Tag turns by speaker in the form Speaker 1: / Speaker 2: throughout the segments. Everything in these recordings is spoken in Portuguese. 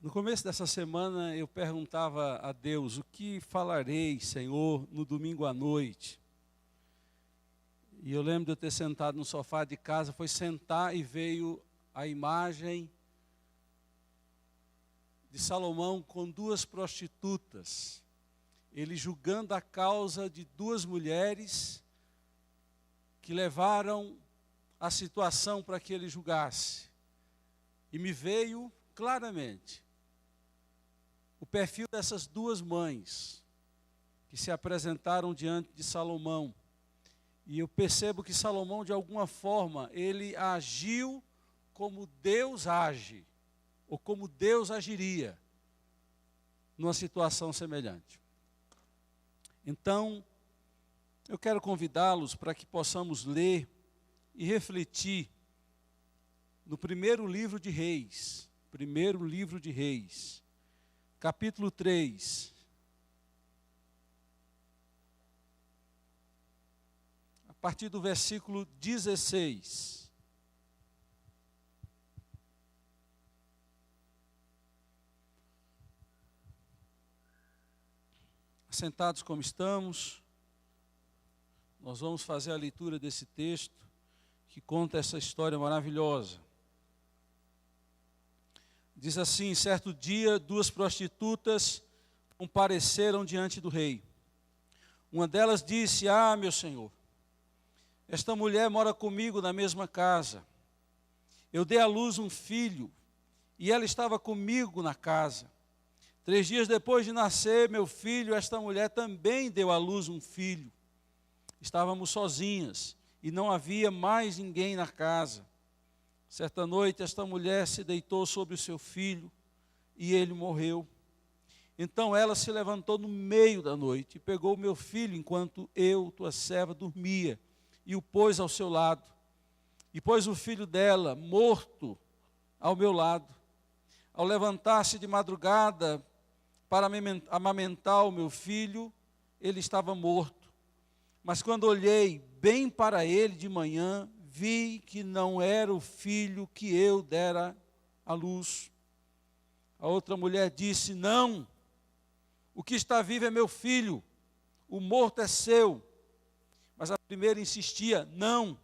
Speaker 1: No começo dessa semana eu perguntava a Deus: o que falarei, Senhor, no domingo à noite? E eu lembro de eu ter sentado no sofá de casa, foi sentar e veio a imagem de Salomão com duas prostitutas, ele julgando a causa de duas mulheres que levaram a situação para que ele julgasse. E me veio claramente o perfil dessas duas mães que se apresentaram diante de Salomão. E eu percebo que Salomão, de alguma forma, ele agiu como Deus age, ou como Deus agiria numa situação semelhante. Então, eu quero convidá-los para que possamos ler e refletir no primeiro livro de Reis, capítulo 3. A partir do versículo 16. Sentados como estamos, nós vamos fazer a leitura desse texto que conta essa história maravilhosa. Diz assim: certo dia, duas prostitutas compareceram diante do rei. Uma delas disse: meu senhor, esta mulher mora comigo na mesma casa. Eu dei à luz um filho e ela estava comigo na casa. 3 dias depois de nascer meu filho, esta mulher também deu à luz um filho. Estávamos sozinhas e não havia mais ninguém na casa. Certa noite, esta mulher se deitou sobre o seu filho e ele morreu. Então ela se levantou no meio da noite e pegou o meu filho enquanto eu, tua serva, dormia, e o pôs ao seu lado. E pôs o filho dela, morto, ao meu lado. Ao levantar-se de madrugada para amamentar o meu filho, ele estava morto. Mas quando olhei bem para ele de manhã, vi que não era o filho que eu dera à luz. A outra mulher disse: não, o que está vivo é meu filho, o morto é seu. Mas a primeira insistia: não,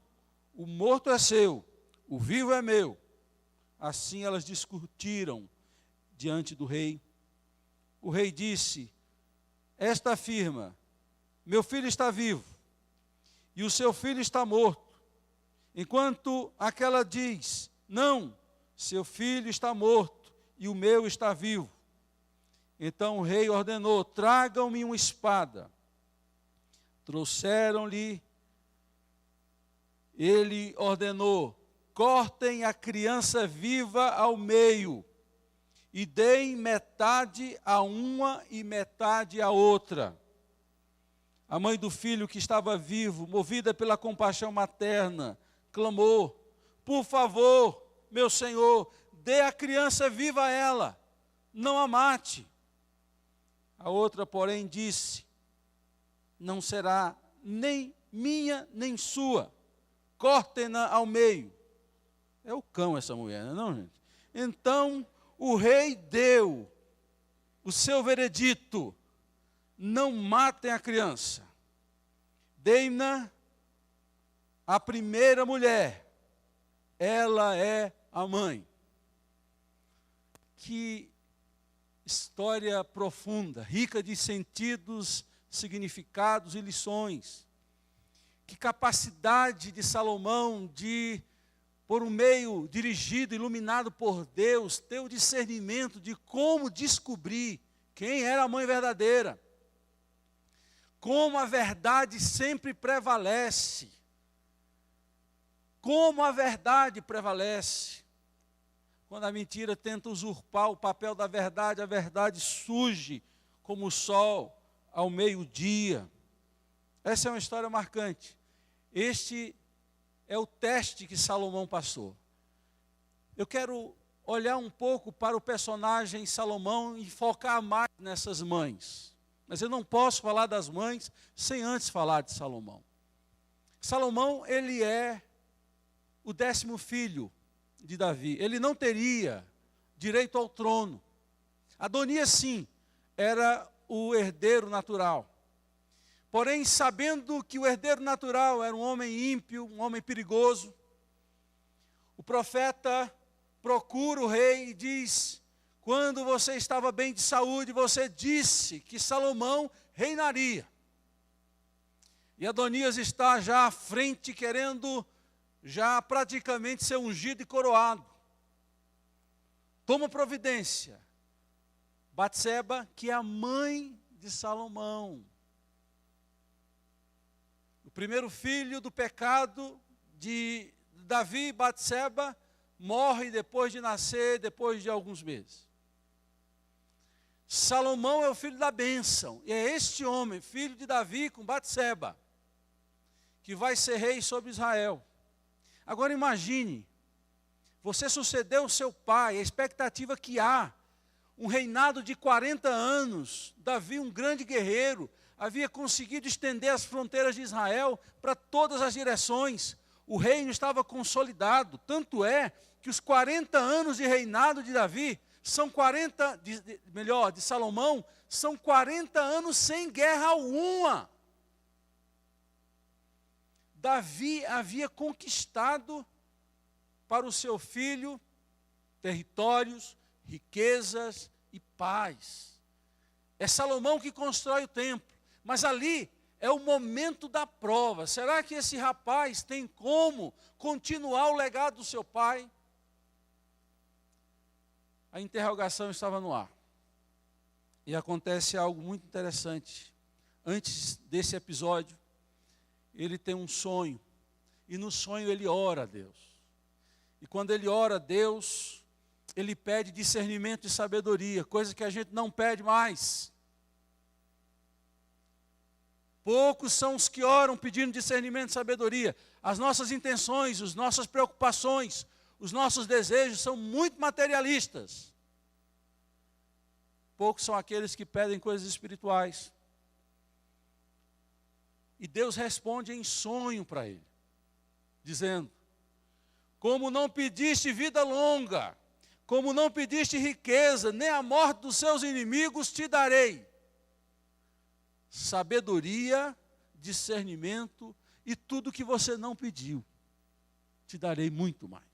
Speaker 1: o morto é seu, o vivo é meu. Assim elas discutiram diante do rei. O rei disse: esta afirma, meu filho está vivo, e o seu filho está morto. Enquanto aquela diz: não, seu filho está morto, e o meu está vivo. Então o rei ordenou: tragam-me uma espada. Trouxeram-lhe. Ele ordenou: cortem a criança viva ao meio, e deem metade a uma e metade a outra. A mãe do filho que estava vivo, movida pela compaixão materna, clamou: por favor, meu senhor, dê a criança viva a ela, não a mate. A outra, porém, disse: não será nem minha nem sua, cortem-na ao meio. É o cão essa mulher, não é, gente? Então o rei deu o seu veredito: não matem a criança, deem-na à primeira mulher, ela é a mãe. Que história profunda, rica de sentidos, significados e lições. Que capacidade de Salomão de, por um meio dirigido, iluminado por Deus, ter o discernimento de como descobrir quem era a mãe verdadeira. Como a verdade sempre prevalece. Como a verdade prevalece. Quando a mentira tenta usurpar o papel da verdade, a verdade surge como o sol ao meio-dia. Essa é uma história marcante. Este é o teste que Salomão passou. Eu quero olhar um pouco para o personagem Salomão e focar mais nessas mães. Mas eu não posso falar das mães sem antes falar de Salomão. Salomão, ele é o 10º filho de Davi. Ele não teria direito ao trono. Adonias, sim, era o herdeiro natural. Porém, sabendo que o herdeiro natural era um homem ímpio, um homem perigoso, o profeta procura o rei e diz: quando você estava bem de saúde, você disse que Salomão reinaria. E Adonias está já à frente, querendo já praticamente ser ungido e coroado. Toma providência. Batseba, que é a mãe de Salomão. O primeiro filho do pecado de Davi, Batseba, morre depois de nascer, depois de alguns meses. Salomão é o filho da bênção, e é este homem, filho de Davi com Batseba, que vai ser rei sobre Israel. Agora imagine, você sucedeu o seu pai, a expectativa que há, um reinado de 40 anos, Davi, um grande guerreiro, havia conseguido estender as fronteiras de Israel para todas as direções. O reino estava consolidado, tanto é que os 40 anos de reinado de Davi são 40, de Salomão, são 40 anos sem guerra alguma. Davi havia conquistado para o seu filho territórios, riquezas e paz. É Salomão que constrói o templo, mas ali é o momento da prova. Será que esse rapaz tem como continuar o legado do seu pai? A interrogação estava no ar. E acontece algo muito interessante. Antes desse episódio, ele tem um sonho. E no sonho ele ora a Deus. E quando ele ora a Deus, ele pede discernimento e sabedoria, coisa que a gente não pede mais. Poucos são os que oram pedindo discernimento e sabedoria. As nossas intenções, as nossas preocupações, os nossos desejos são muito materialistas. Poucos são aqueles que pedem coisas espirituais. E Deus responde em sonho para ele, dizendo: como não pediste vida longa, como não pediste riqueza, nem a morte dos seus inimigos te darei. Sabedoria, discernimento e tudo que você não pediu, te darei muito mais.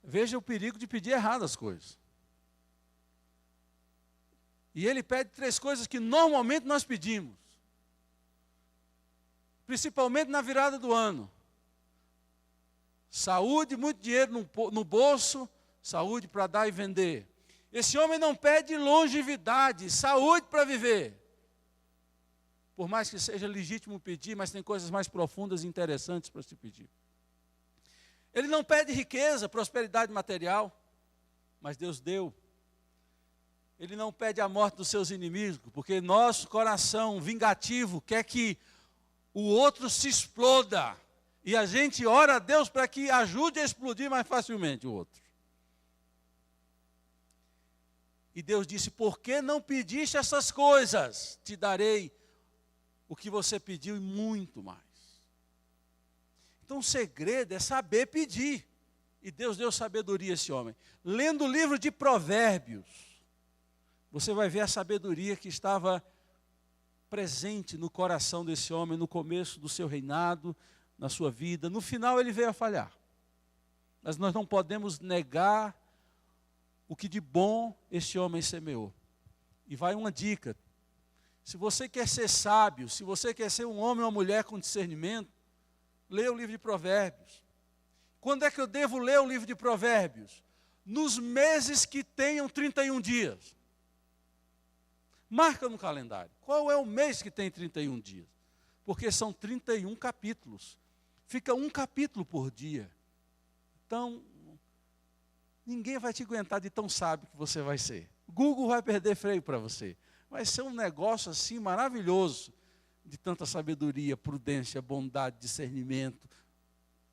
Speaker 1: Veja o perigo de pedir errado as coisas. E ele pede 3 coisas que normalmente nós pedimos. Principalmente na virada do ano. Saúde, muito dinheiro no bolso, saúde para dar e vender. Esse homem não pede longevidade, saúde para viver. Por mais que seja legítimo pedir, mas tem coisas mais profundas e interessantes para se pedir. Ele não pede riqueza, prosperidade material, mas Deus deu. Ele não pede a morte dos seus inimigos, porque nosso coração vingativo quer que o outro se exploda. E a gente ora a Deus para que ajude a explodir mais facilmente o outro. E Deus disse: por que não pediste essas coisas? Te darei o que você pediu e muito mais. Então o segredo é saber pedir. E Deus deu sabedoria a esse homem. Lendo o livro de Provérbios, você vai ver a sabedoria que estava presente no coração desse homem, no começo do seu reinado, na sua vida. No final ele veio a falhar. Mas nós não podemos negar o que de bom este homem semeou. E vai uma dica: se você quer ser sábio, se você quer ser um homem ou uma mulher com discernimento, leia o livro de Provérbios. Quando é que eu devo ler o livro de Provérbios? Nos meses que tenham 31 dias. Marca no calendário. Qual é o mês que tem 31 dias? Porque são 31 capítulos. Fica um capítulo por dia. Então, ninguém vai te aguentar de tão sábio que você vai ser. Google vai perder freio para você. Vai ser um negócio assim maravilhoso, de tanta sabedoria, prudência, bondade, discernimento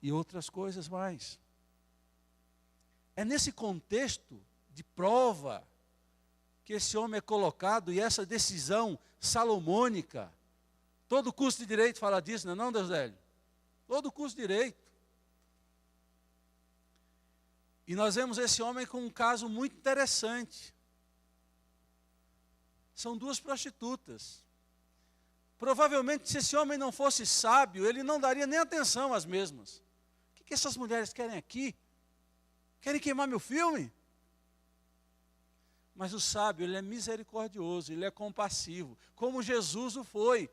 Speaker 1: e outras coisas mais. É nesse contexto de prova que esse homem é colocado, e essa decisão salomônica. Todo curso de direito fala disso, não é não, Deusdélio? Todo curso de direito. E nós vemos esse homem com um caso muito interessante. São duas prostitutas. Provavelmente, se esse homem não fosse sábio, ele não daria nem atenção às mesmas. O que essas mulheres querem aqui? Querem queimar meu filme? Mas o sábio, ele é misericordioso, ele é compassivo, como Jesus o foi,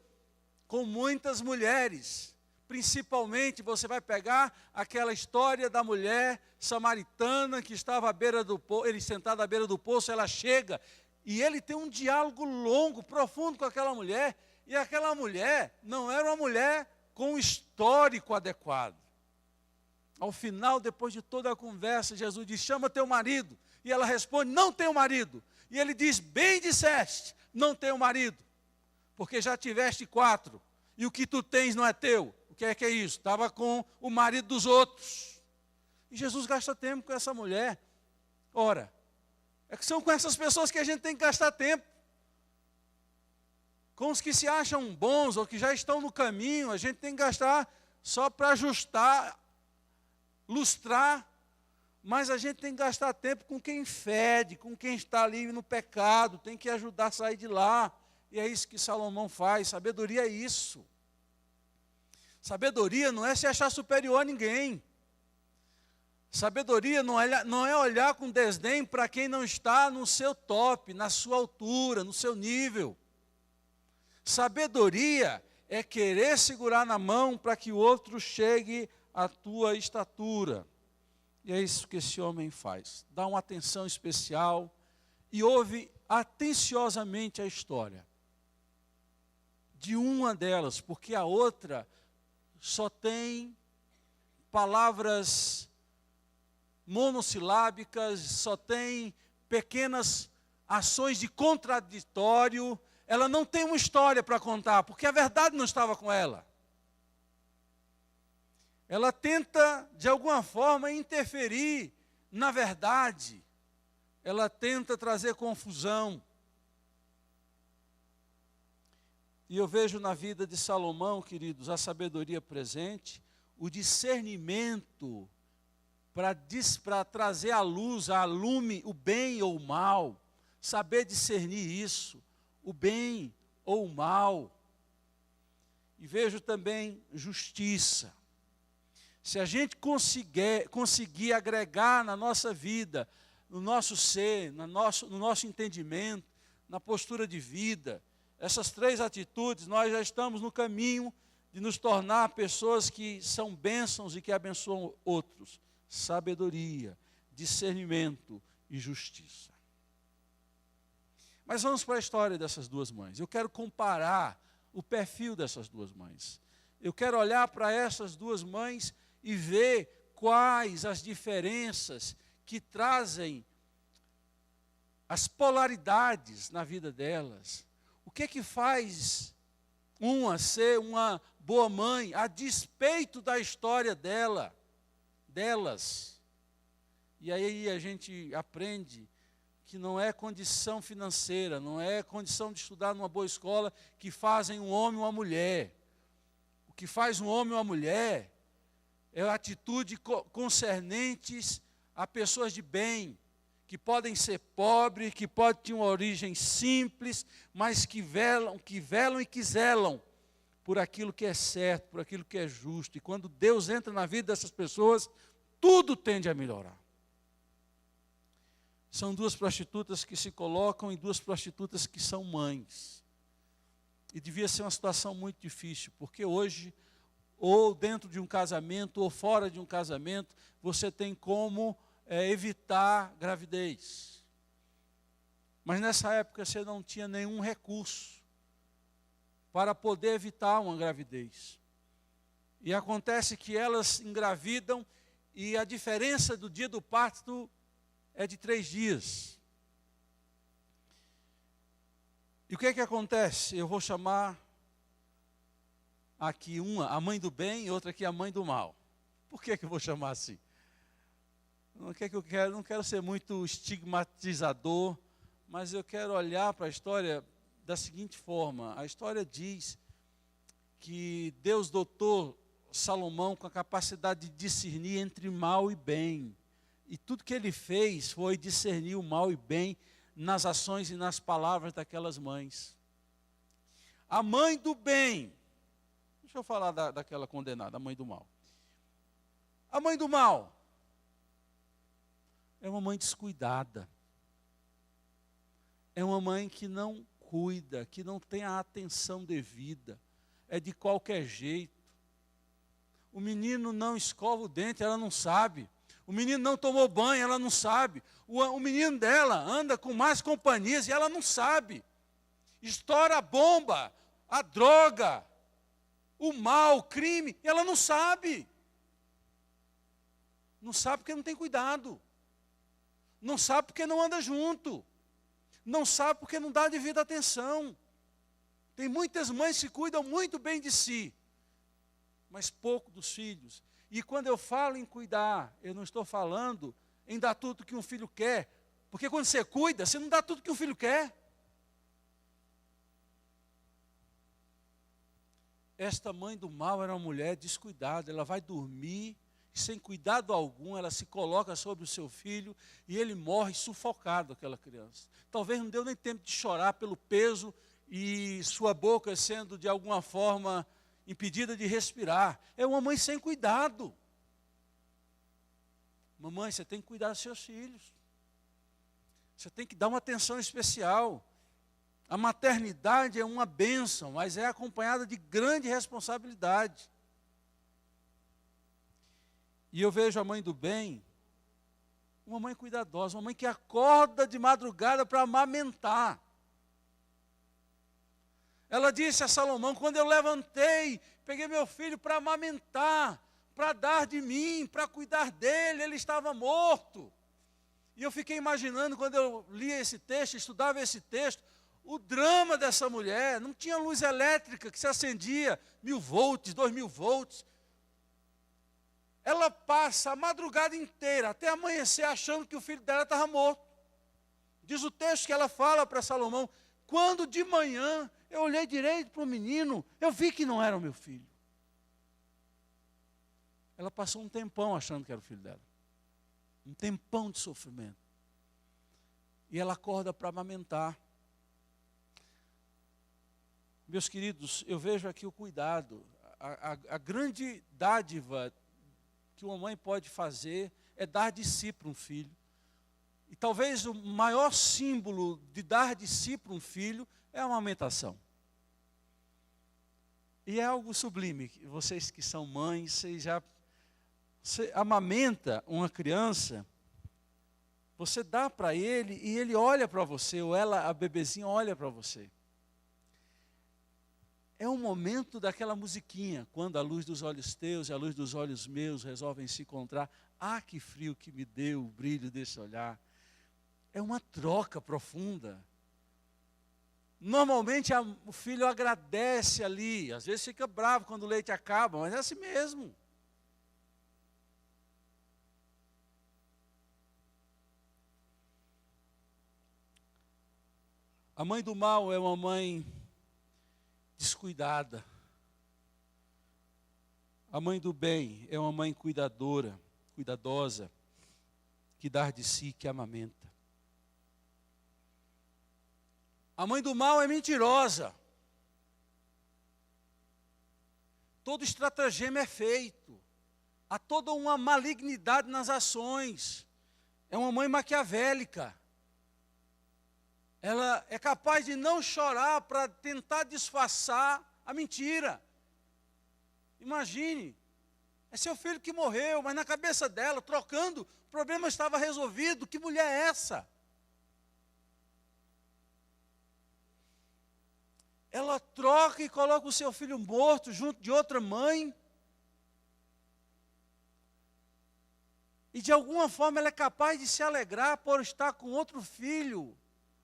Speaker 1: com muitas mulheres. Principalmente, você vai pegar aquela história da mulher samaritana que estava à beira do poço, ele sentado à beira do poço, ela chega, e ele tem um diálogo longo, profundo com aquela mulher, e aquela mulher não era uma mulher com um histórico adequado. Ao final, depois de toda a conversa, Jesus diz, chama teu marido. E ela responde, não tenho marido. E ele diz, bem disseste, não tenho marido, porque já tiveste 4, e o que tu tens não é teu. O que é isso? Estava com o marido dos outros. E Jesus gasta tempo com essa mulher. Ora, é que são com essas pessoas que a gente tem que gastar tempo. Com os que se acham bons ou que já estão no caminho, a gente tem que gastar só para ajustar, lustrar, mas a gente tem que gastar tempo com quem fede, com quem está ali no pecado, tem que ajudar a sair de lá. E é isso que Salomão faz. Sabedoria é isso. Sabedoria não é se achar superior a ninguém. Sabedoria não é olhar com desdém para quem não está no seu top, na sua altura, no seu nível. Sabedoria é querer segurar na mão para que o outro chegue à tua estatura. E é isso que esse homem faz. Dá uma atenção especial e ouve atenciosamente a história de uma delas, porque a outra só tem palavras monossilábicas, só tem pequenas ações de contraditório. Ela não tem uma história para contar, porque a verdade não estava com ela. Ela tenta, de alguma forma, interferir na verdade. Ela tenta trazer confusão. E eu vejo na vida de Salomão, queridos, a sabedoria presente, o discernimento para trazer à luz, a lume, o bem ou o mal. Saber discernir isso, o bem ou o mal. E vejo também justiça. Se a gente conseguir agregar na nossa vida, no nosso ser, no nosso entendimento, na postura de vida, essas 3 atitudes, nós já estamos no caminho de nos tornar pessoas que são bênçãos e que abençoam outros. Sabedoria, discernimento e justiça. Mas vamos para a história dessas duas mães. Eu quero comparar o perfil dessas duas mães. Eu quero olhar para essas duas mães e ver quais as diferenças que trazem as polaridades na vida delas. O que é que faz uma ser uma boa mãe a despeito da história delas? E aí a gente aprende que não é condição financeira, não é condição de estudar numa boa escola que fazem um homem ou uma mulher. O que faz um homem ou uma mulher é a atitude concernentes a pessoas de bem, que podem ser pobres, que podem ter uma origem simples, mas que velam e que zelam por aquilo que é certo, por aquilo que é justo. E quando Deus entra na vida dessas pessoas, tudo tende a melhorar. São duas prostitutas que se colocam e duas prostitutas que são mães. E devia ser uma situação muito difícil, porque hoje, ou dentro de um casamento, ou fora de um casamento, você tem como evitar gravidez. Mas nessa época você não tinha nenhum recurso para poder evitar uma gravidez. E acontece que elas engravidam e a diferença do dia do parto é de 3 dias. E o que é que acontece? Eu vou chamar aqui uma a mãe do bem e outra aqui a mãe do mal. Por que eu vou chamar assim? Não quero ser muito estigmatizador, mas eu quero olhar para a história da seguinte forma. A história diz que Deus dotou Salomão com a capacidade de discernir entre mal e bem. E tudo que ele fez foi discernir o mal e bem nas ações e nas palavras daquelas mães. A mãe do bem, deixa eu falar daquela condenada, a mãe do mal. A mãe do mal é uma mãe descuidada. É uma mãe que não cuida, que não tem a atenção devida. É de qualquer jeito. O menino não escova o dente, ela não sabe. O menino não tomou banho, ela não sabe. O menino dela anda com mais companhias e ela não sabe. Estoura a bomba, a droga, o mal, o crime, ela não sabe. Não sabe porque não tem cuidado. Não sabe porque não anda junto. Não sabe porque não dá devida atenção. Tem muitas mães que cuidam muito bem de si, mas pouco dos filhos. E quando eu falo em cuidar, eu não estou falando em dar tudo que um filho quer, porque quando você cuida, você não dá tudo que um filho quer. Esta mãe do mal era uma mulher descuidada, ela vai dormir, sem cuidado algum, ela se coloca sobre o seu filho e ele morre sufocado, aquela criança. Talvez não deu nem tempo de chorar pelo peso e sua boca sendo de alguma forma impedida de respirar. É uma mãe sem cuidado. Mamãe, você tem que cuidar dos seus filhos. Você tem que dar uma atenção especial. A maternidade é uma bênção, mas é acompanhada de grande responsabilidade. E eu vejo a mãe do bem, uma mãe cuidadosa, uma mãe que acorda de madrugada para amamentar. Ela disse a Salomão, quando eu levantei, peguei meu filho para amamentar, para dar de mim, para cuidar dele, ele estava morto. E eu fiquei imaginando, quando eu lia esse texto, estudava esse texto, o drama dessa mulher. Não tinha luz elétrica que se acendia 1000 volts, 2000 volts. Ela passa a madrugada inteira, até amanhecer, achando que o filho dela estava morto. Diz o texto que ela fala para Salomão, quando de manhã eu olhei direito para o menino, eu vi que não era o meu filho. Ela passou um tempão achando que era o filho dela. Um tempão de sofrimento. E ela acorda para amamentar. Meus queridos, eu vejo aqui o cuidado. A grande dádiva que uma mãe pode fazer é dar de si para um filho. E talvez o maior símbolo de dar de si para um filho é a amamentação. E é algo sublime. Vocês que são mães, você amamenta uma criança, você dá para ele e ele olha para você, ou ela, a bebezinha, olha para você. É um momento daquela musiquinha, quando a luz dos olhos teus e a luz dos olhos meus resolvem se encontrar. Ah, que frio que me deu o brilho desse olhar. É uma troca profunda. Normalmente o filho agradece ali, às vezes fica bravo quando o leite acaba, mas é assim mesmo. A mãe do mal é uma mãe descuidada. A mãe do bem é uma mãe cuidadora, cuidadosa, que dá de si, que amamenta. A mãe do mal é mentirosa. Todo estratagema é feito. Há toda uma malignidade nas ações. É uma mãe maquiavélica. Ela é capaz de não chorar para tentar disfarçar a mentira. Imagine, é seu filho que morreu, mas na cabeça dela, trocando, o problema estava resolvido. Que mulher é essa? Ela troca e coloca o seu filho morto junto de outra mãe. E de alguma forma ela é capaz de se alegrar por estar com outro filho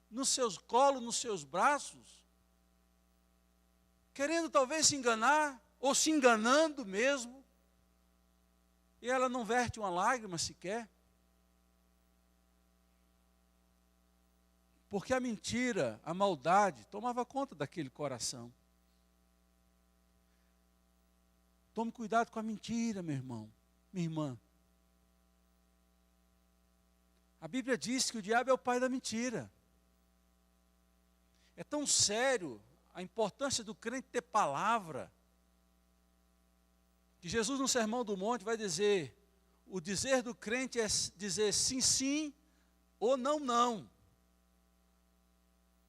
Speaker 1: nos seus colos, nos seus braços, querendo talvez se enganar, ou se enganando mesmo, e ela não verte uma lágrima sequer, porque a mentira, a maldade, tomava conta daquele coração. Tome cuidado com a mentira, meu irmão, minha irmã. A Bíblia diz que o diabo é o pai da mentira. É tão sério a importância do crente ter palavra, que Jesus no Sermão do Monte vai dizer, o dizer do crente é dizer sim, sim, ou não, não.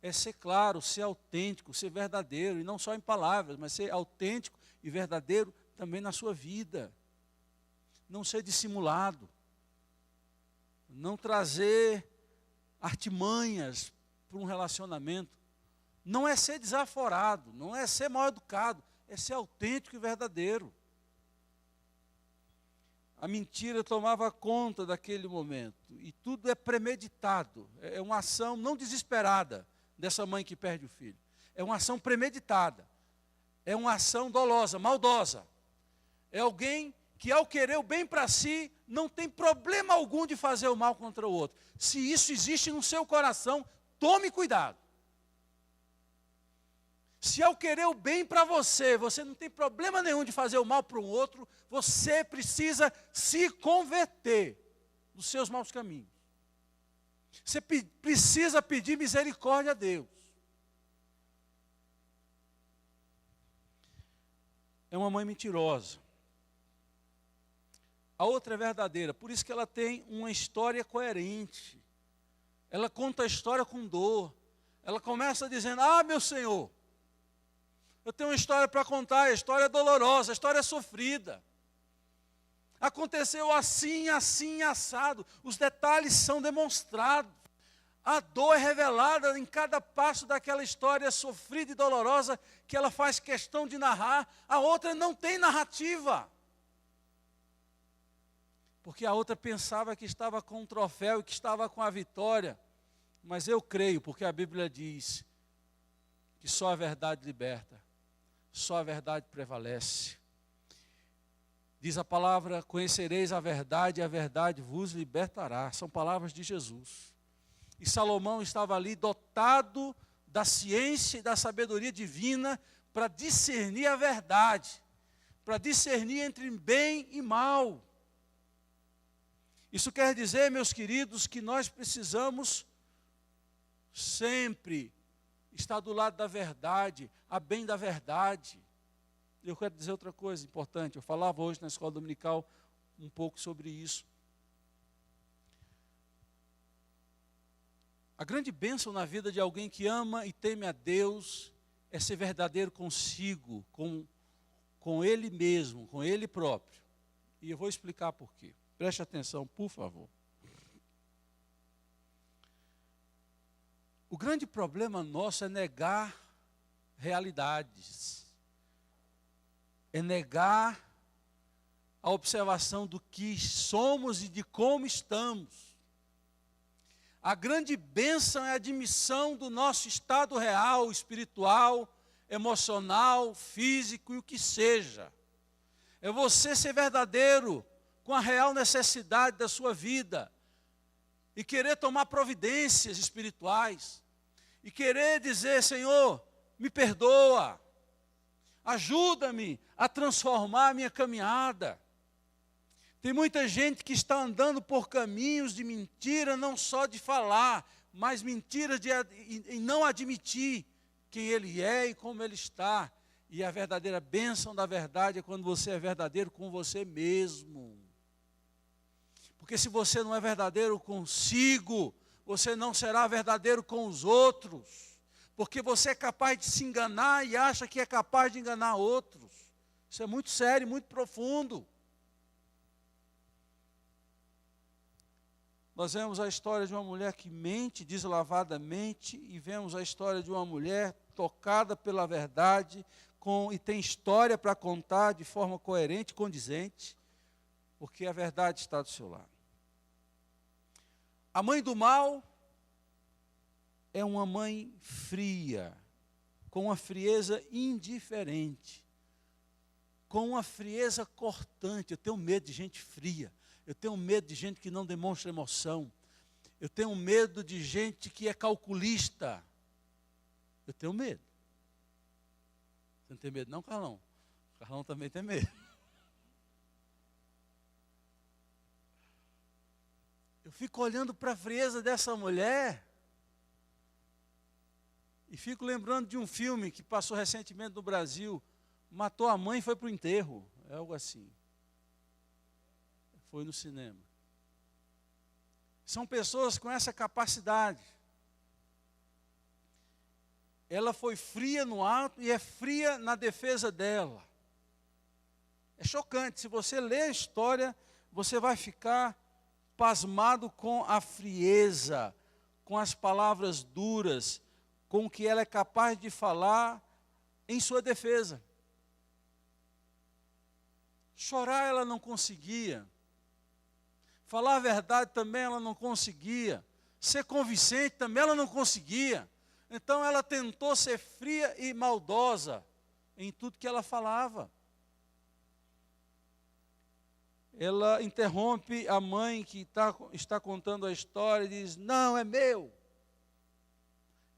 Speaker 1: É ser claro, ser autêntico, ser verdadeiro, e não só em palavras, mas ser autêntico e verdadeiro também na sua vida. Não ser dissimulado. Não trazer artimanhas para um relacionamento. Não é ser desaforado, não é ser mal educado, é ser autêntico e verdadeiro. A mentira tomava conta daquele momento, e tudo é premeditado, é uma ação não desesperada dessa mãe que perde o filho, é uma ação premeditada, é uma ação dolosa, maldosa, é alguém que ao querer o bem para si, não tem problema algum de fazer o mal contra o outro. Se isso existe no seu coração, tome cuidado. Se ao querer o bem para você, você não tem problema nenhum de fazer o mal para um outro, você precisa se converter dos seus maus caminhos. Você precisa pedir misericórdia a Deus. É uma mãe mentirosa. A outra é verdadeira, por isso que ela tem uma história coerente. Ela conta a história com dor. Ela começa dizendo, meu Senhor, eu tenho uma história para contar, a história é dolorosa, a história é sofrida. Aconteceu assim, assim, assado. Os detalhes são demonstrados. A dor é revelada em cada passo daquela história sofrida e dolorosa que ela faz questão de narrar. A outra não tem narrativa. Porque a outra pensava que estava com um troféu e que estava com a vitória. Mas eu creio, porque a Bíblia diz que só a verdade liberta. Só a verdade prevalece. Diz a palavra, conhecereis a verdade e a verdade vos libertará. São palavras de Jesus. E Salomão estava ali dotado da ciência e da sabedoria divina para discernir a verdade. Para discernir entre bem e mal. Isso quer dizer, meus queridos, que nós precisamos sempre estar do lado da verdade, a bem da verdade. Eu quero dizer outra coisa importante, eu falava hoje na escola dominical um pouco sobre isso. A grande bênção na vida de alguém que ama e teme a Deus é ser verdadeiro consigo, com Ele mesmo, com Ele próprio. E eu vou explicar por quê. Preste atenção, por favor. O grande problema nosso é negar realidades. É negar a observação do que somos e de como estamos. A grande bênção é a admissão do nosso estado real, espiritual, emocional, físico e o que seja. É você ser verdadeiro com a real necessidade da sua vida e querer tomar providências espirituais e querer dizer, Senhor, me perdoa, ajuda-me a transformar a minha caminhada. Tem muita gente que está andando por caminhos de mentira, não só de falar, mas mentira em não admitir quem ele é e como ele está. E a verdadeira bênção da verdade é quando você é verdadeiro com você mesmo. Porque se você não é verdadeiro consigo, você não será verdadeiro com os outros. Porque você é capaz de se enganar e acha que é capaz de enganar outros. Isso é muito sério, muito profundo. Nós vemos a história de uma mulher que mente deslavadamente e vemos a história de uma mulher tocada pela verdade e tem história para contar de forma coerente e condizente, porque a verdade está do seu lado. A mãe do mal é uma mãe fria, com uma frieza indiferente, com uma frieza cortante. Eu tenho medo de gente fria. Eu tenho medo de gente que não demonstra emoção. Eu tenho medo de gente que é calculista. Eu tenho medo. Você não tem medo não, Carlão? Carlão também tem medo. Eu fico olhando para a frieza dessa mulher e fico lembrando de um filme que passou recentemente no Brasil. Matou a mãe e foi para o enterro. É algo assim. Foi no cinema. São pessoas com essa capacidade. Ela foi fria no ato e é fria na defesa dela. É chocante. Se você ler a história, você vai ficar pasmado com a frieza, com as palavras duras, com o que ela é capaz de falar em sua defesa. Chorar ela não conseguia. Falar a verdade também ela não conseguia. Ser convincente também ela não conseguia. Então ela tentou ser fria e maldosa em tudo que ela falava. Ela interrompe a mãe que está contando a história e diz: não, é meu.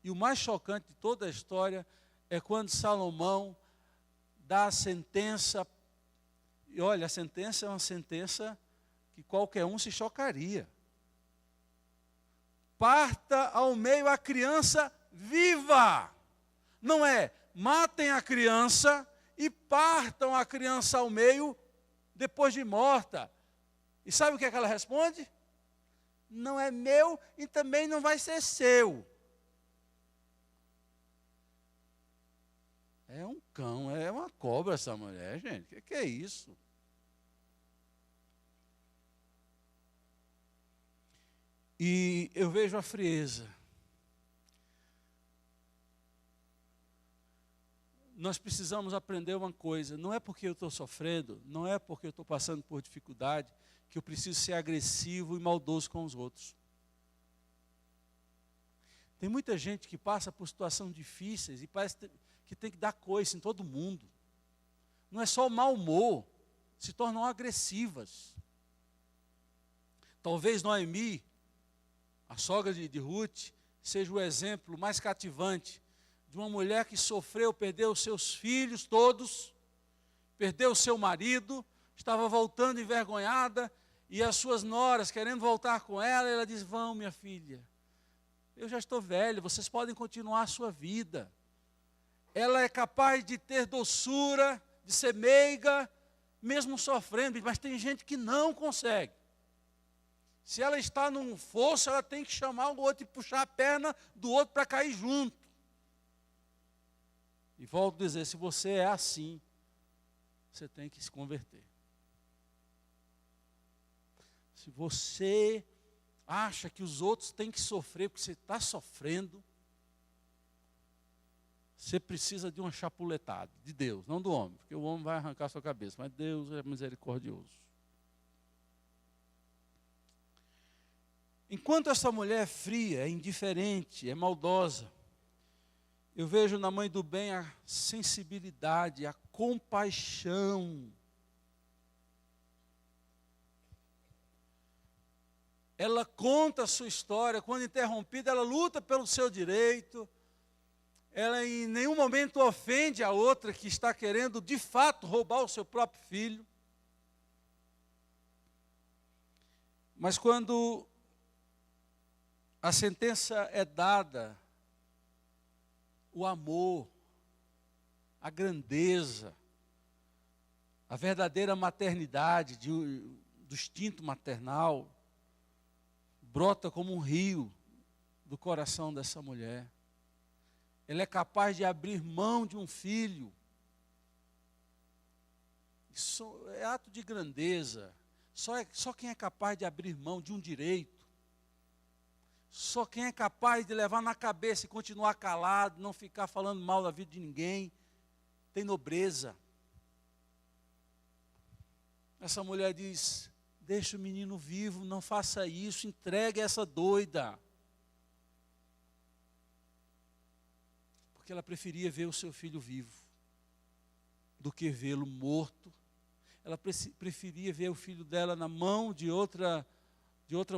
Speaker 1: E o mais chocante de toda a história é quando Salomão dá a sentença. E olha, a sentença é uma sentença que qualquer um se chocaria. Parta ao meio a criança viva. Não é, matem a criança e partam a criança ao meio depois de morta. E sabe o que é que ela responde? Não é meu e também não vai ser seu. É um cão, é uma cobra essa mulher, gente. O que é isso? E eu vejo a frieza. Nós precisamos aprender uma coisa. Não é porque eu estou sofrendo, não é porque eu estou passando por dificuldade, que eu preciso ser agressivo e maldoso com os outros. Tem muita gente que passa por situações difíceis e parece que tem que dar coice em todo mundo. Não é só o mau humor, se tornam agressivas. Talvez Noemi, a sogra de Ruth, seja o exemplo mais cativante de uma mulher que sofreu, perdeu seus filhos todos, perdeu seu marido, estava voltando envergonhada, e as suas noras querendo voltar com ela, ela diz: vão, minha filha, eu já estou velha, vocês podem continuar a sua vida. Ela é capaz de ter doçura, de ser meiga, mesmo sofrendo, mas tem gente que não consegue. Se ela está num fosso, ela tem que chamar o outro e puxar a perna do outro para cair junto. E volto a dizer, se você é assim, você tem que se converter. Se você acha que os outros têm que sofrer porque você está sofrendo, você precisa de uma chapuletada de Deus, não do homem, porque o homem vai arrancar a sua cabeça, mas Deus é misericordioso. Enquanto essa mulher é fria, é indiferente, é maldosa, eu vejo na mãe do bem a sensibilidade, a compaixão. Ela conta a sua história, quando interrompida, ela luta pelo seu direito. Ela em nenhum momento ofende a outra que está querendo, de fato, roubar o seu próprio filho. Mas quando a sentença é dada, o amor, a grandeza, a verdadeira maternidade do instinto maternal brota como um rio do coração dessa mulher. Ela é capaz de abrir mão de um filho. Isso é ato de grandeza. Só quem é capaz de abrir mão de um direito, só quem é capaz de levar na cabeça e continuar calado, não ficar falando mal da vida de ninguém, tem nobreza. Essa mulher diz: deixa o menino vivo, não faça isso, entregue essa doida. Porque ela preferia ver o seu filho vivo do que vê-lo morto. Ela preferia ver o filho dela na mão de outra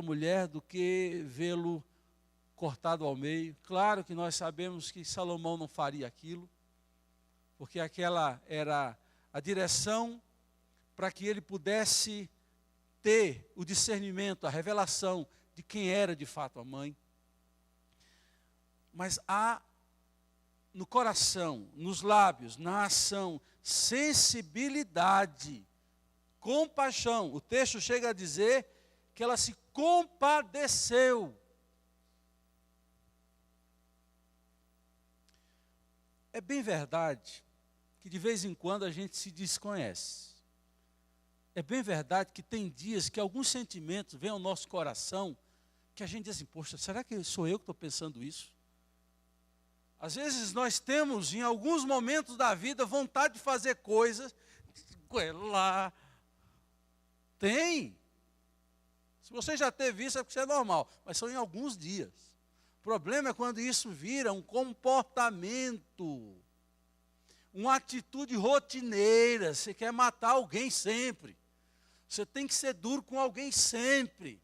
Speaker 1: mulher do que vê-lo cortado ao meio. Claro que nós sabemos que Salomão não faria aquilo, porque aquela era a direção para que ele pudesse ter o discernimento, a revelação de quem era de fato a mãe. Mas há no coração, nos lábios, na ação, sensibilidade, compaixão. O texto chega a dizer que ela se compadeceu. É bem verdade que de vez em quando a gente se desconhece. É bem verdade que tem dias que alguns sentimentos vêm ao nosso coração que a gente diz assim, poxa, será que sou eu que estou pensando isso? Às vezes nós temos, em alguns momentos da vida, vontade de fazer coisas, lá, tem. Se você já teve isso, é porque isso é normal, mas são em alguns dias. O problema é quando isso vira um comportamento, uma atitude rotineira, você quer matar alguém sempre. Você tem que ser duro com alguém sempre.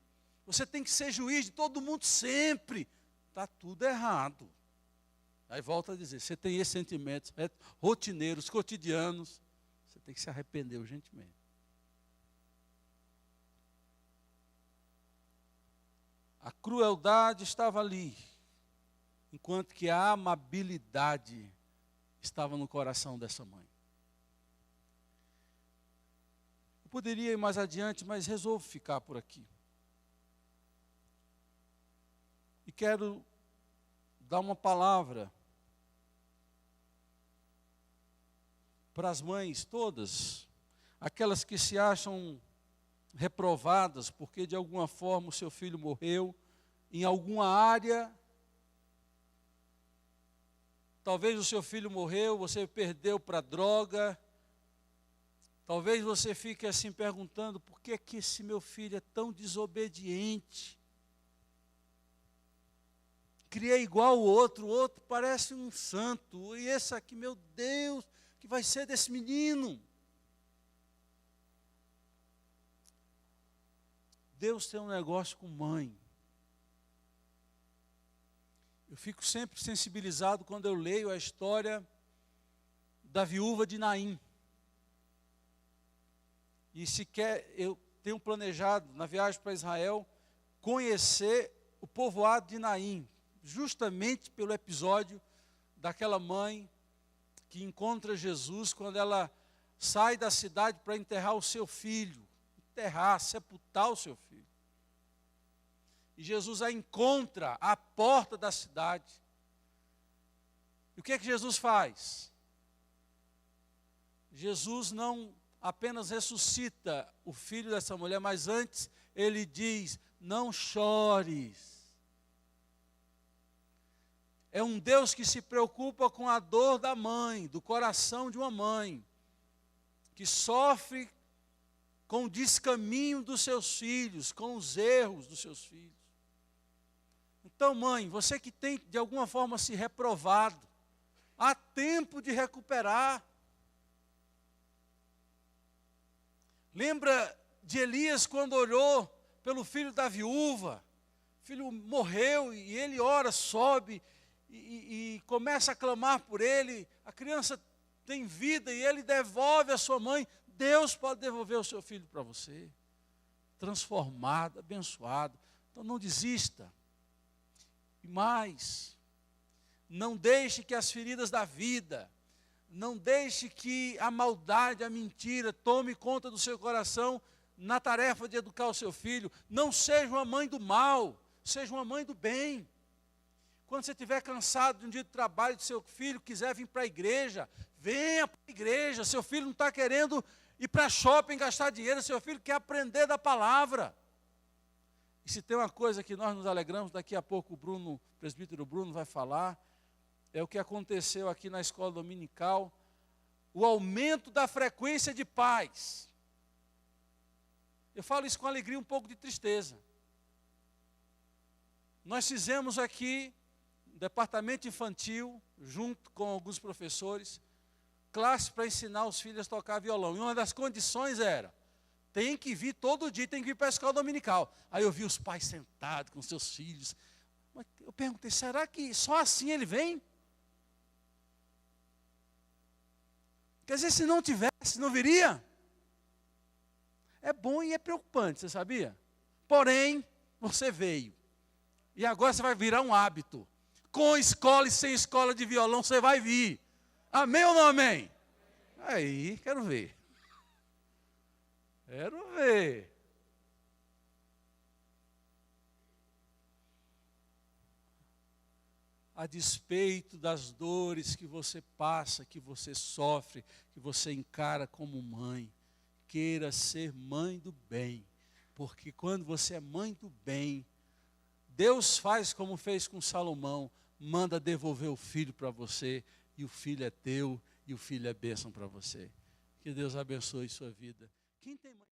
Speaker 1: Você tem que ser juiz de todo mundo sempre. Está tudo errado. Aí volta a dizer, você tem esses sentimentos rotineiros, cotidianos, você tem que se arrepender urgentemente. A crueldade estava ali, enquanto que a amabilidade estava no coração dessa mãe. Eu poderia ir mais adiante, mas resolvo ficar por aqui. E quero dar uma palavra para as mães todas, aquelas que se acham reprovadas porque de alguma forma o seu filho morreu, em alguma área. Talvez o seu filho morreu, você perdeu para droga. Talvez você fique assim perguntando, por que que esse meu filho é tão desobediente? Criei igual o outro parece um santo, e esse aqui, meu Deus, que vai ser desse menino? Deus tem um negócio com mãe. Eu fico sempre sensibilizado quando eu leio a história da viúva de Naim. E sequer eu tenho planejado, na viagem para Israel, conhecer o povoado de Naim, justamente pelo episódio daquela mãe que encontra Jesus quando ela sai da cidade para enterrar o seu filho, sepultar o seu filho. E Jesus a encontra à porta da cidade. E o que é que Jesus faz? Jesus não apenas ressuscita o filho dessa mulher, mas antes ele diz, não chores. É um Deus que se preocupa com a dor da mãe, do coração de uma mãe, que sofre com o descaminho dos seus filhos, com os erros dos seus filhos. Então, mãe, você que tem de alguma forma se reprovado, há tempo de recuperar. Lembra de Elias quando orou pelo filho da viúva? O filho morreu e ele ora, sobe e começa a clamar por ele. A criança tem vida e ele devolve a sua mãe. Deus pode devolver o seu filho para você, transformado, abençoado. Então não desista. E mais, não deixe que as feridas da vida, não deixe que a maldade, a mentira tome conta do seu coração na tarefa de educar o seu filho. Não seja uma mãe do mal, seja uma mãe do bem. Quando você estiver cansado de um dia de trabalho do seu filho, quiser vir para a igreja, venha para a igreja. Seu filho não está querendo ir para shopping gastar dinheiro, seu filho quer aprender da palavra. E se tem uma coisa que nós nos alegramos, daqui a pouco o presbítero Bruno vai falar, é o que aconteceu aqui na escola dominical, o aumento da frequência de pais. Eu falo isso com alegria e um pouco de tristeza. Nós fizemos aqui, no departamento infantil, junto com alguns professores, classe para ensinar os filhos a tocar violão. E uma das condições era, tem que vir todo dia, tem que vir para a escola dominical. Aí eu vi os pais sentados com seus filhos. Eu perguntei, será que só assim ele vem? Quer dizer, se não tivesse, não viria? É bom e é preocupante, você sabia? Porém, você veio. E agora você vai virar um hábito. Com escola e sem escola de violão, você vai vir. Amém ou não amém? Aí, quero ver. Quero ver. A despeito das dores que você passa, que você sofre, que você encara como mãe, queira ser mãe do bem. Porque quando você é mãe do bem, Deus faz como fez com Salomão, manda devolver o filho para você, e o filho é teu, e o filho é bênção para você. Que Deus abençoe sua vida. Quem tem mãe?